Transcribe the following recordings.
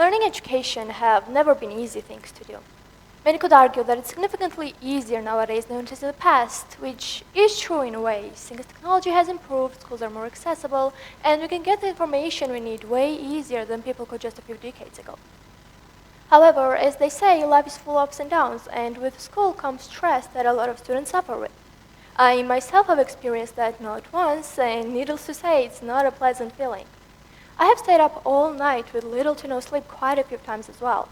Learning education have never been easy things to do. Many could argue that it's significantly easier nowadays than it was in the past, which is true in a way, since technology has improved, schools are more accessible, and we can get the information we need way easier than people could just a few decades ago. However, as they say, life is full of ups and downs, and with school comes stress that a lot of students suffer with. I myself have experienced that not once, and needless to say, it's not a pleasant feeling. I have stayed up all night with little to no sleep quite a few times as well.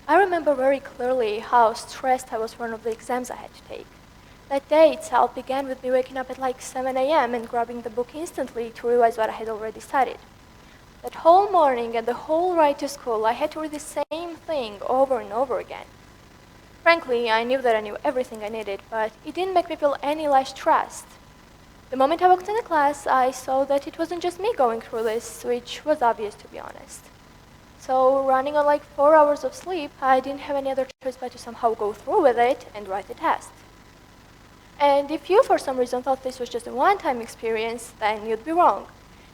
I remember very clearly how stressed I was for one of the exams I had to take. That day itself began with me waking up at like 7 a.m. and grabbing the book instantly to revise what I had already studied. That whole morning and the whole ride to school, I had to read the same thing over and over again. Frankly, I knew that I knew everything I needed, but it didn't make me feel any less stressed. The moment I walked into class, I saw that it wasn't just me going through this, which was obvious to be honest. So, running on like 4 hours of sleep, I didn't have any other choice but to somehow go through with it and write the test. And if you for some reason thought this was just a one-time experience, then you'd be wrong.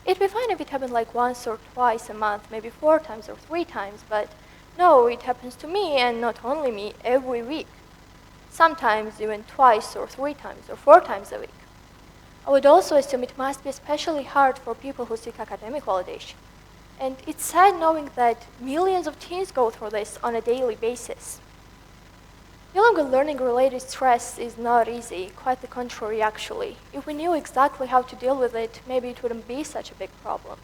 It'd be fine if it happened like once or twice a month, maybe 4 times or 3 times, but no, it happens to me, and not only me, every week. Sometimes even twice or 3 times or 4 times a week. I would also assume it must be especially hard for people who seek academic validation. And it's sad knowing that millions of teens go through this on a daily basis. Dealing with learning-related stress is not easy, quite the contrary actually. If we knew exactly how to deal with it, maybe it wouldn't be such a big problem.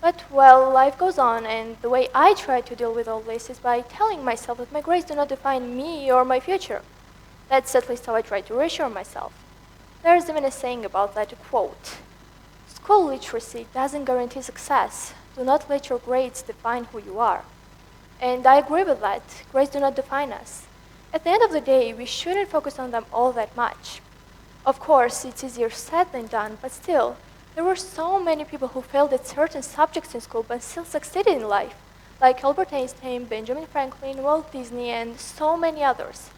But, well, life goes on, and the way I try to deal with all this is by telling myself that my grades do not define me or my future. That's at least how I try to reassure myself. There's even a saying about that, a quote. School literacy doesn't guarantee success. Do not let your grades define who you are. And I agree with that. Grades do not define us. At the end of the day, we shouldn't focus on them all that much. Of course, it's easier said than done, but still, there were so many people who failed at certain subjects in school but still succeeded in life, like Albert Einstein, Benjamin Franklin, Walt Disney, and so many others.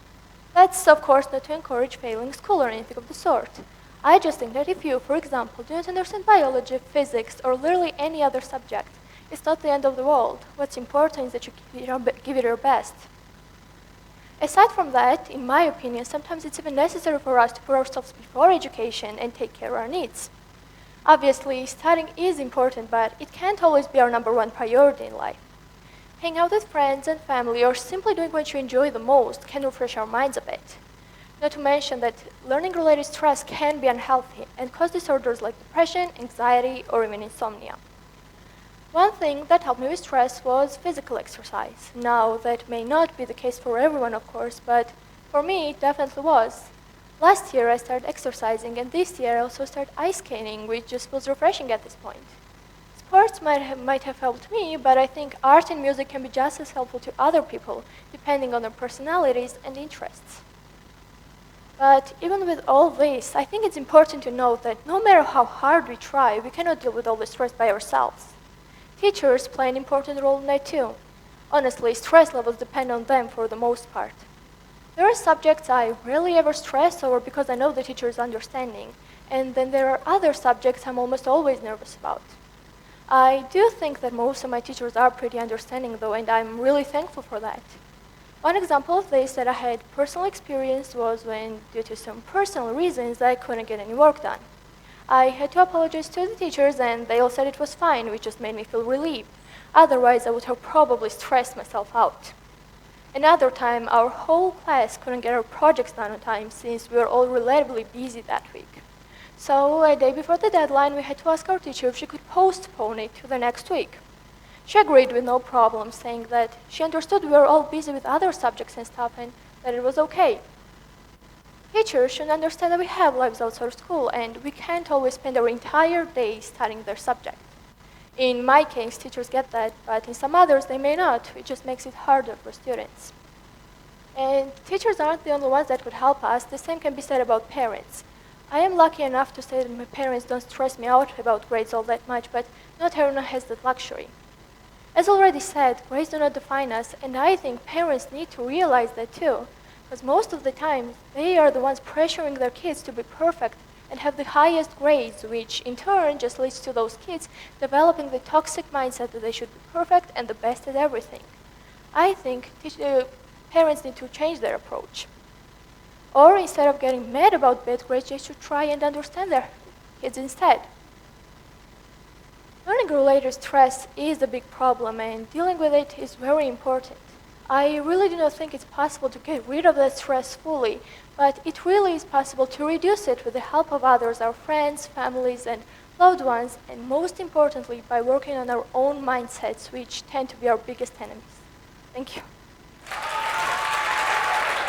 That's, of course, not to encourage failing school or anything of the sort. I just think that if you, for example, do not understand biology, physics, or literally any other subject, it's not the end of the world. What's important is that you give it your best. Aside from that, in my opinion, sometimes it's even necessary for us to put ourselves before education and take care of our needs. Obviously, studying is important, but it can't always be our #1 priority in life. Hanging out with friends and family or simply doing what you enjoy the most can refresh our minds a bit. Not to mention that learning-related stress can be unhealthy and cause disorders like depression, anxiety, or even insomnia. One thing that helped me with stress was physical exercise. Now, that may not be the case for everyone, of course, but for me, it definitely was. Last year, I started exercising, and this year, I also started ice skating, which just was refreshing at this point. Sports might have helped me, but I think art and music can be just as helpful to other people, depending on their personalities and interests. But even with all this, I think it's important to note that no matter how hard we try, we cannot deal with all the stress by ourselves. Teachers play an important role in that too. Honestly, stress levels depend on them for the most part. There are subjects I rarely ever stress over because I know the teacher is understanding, and then there are other subjects I'm almost always nervous about. I do think that most of my teachers are pretty understanding though, and I'm really thankful for that. One example of this that I had personal experience was when, due to some personal reasons, I couldn't get any work done. I had to apologize to the teachers, and they all said it was fine, which just made me feel relieved. Otherwise, I would have probably stressed myself out. Another time, our whole class couldn't get our projects done on time since we were all relatively busy that week. So, a day before the deadline, we had to ask our teacher if she could postpone it to the next week. She agreed with no problem, saying that she understood we were all busy with other subjects and stuff and that it was okay. Teachers should understand that we have lives outside of school and we can't always spend our entire day studying their subject. In my case, teachers get that, but in some others they may not, which just makes it harder for students. And teachers aren't the only ones that could help us. The same can be said about parents. I am lucky enough to say that my parents don't stress me out about grades all that much, but not everyone has that luxury. As already said, grades do not define us, and I think parents need to realize that too, because most of the time, they are the ones pressuring their kids to be perfect and have the highest grades, which in turn just leads to those kids developing the toxic mindset that they should be perfect and the best at everything. I think parents need to change their approach. Or instead of getting mad about bad grades, they should try and understand their kids instead. Learning-related stress is a big problem, and dealing with it is very important. I really do not think it's possible to get rid of that stress fully, but it really is possible to reduce it with the help of others, our friends, families, and loved ones, and most importantly, by working on our own mindsets, which tend to be our biggest enemies. Thank you.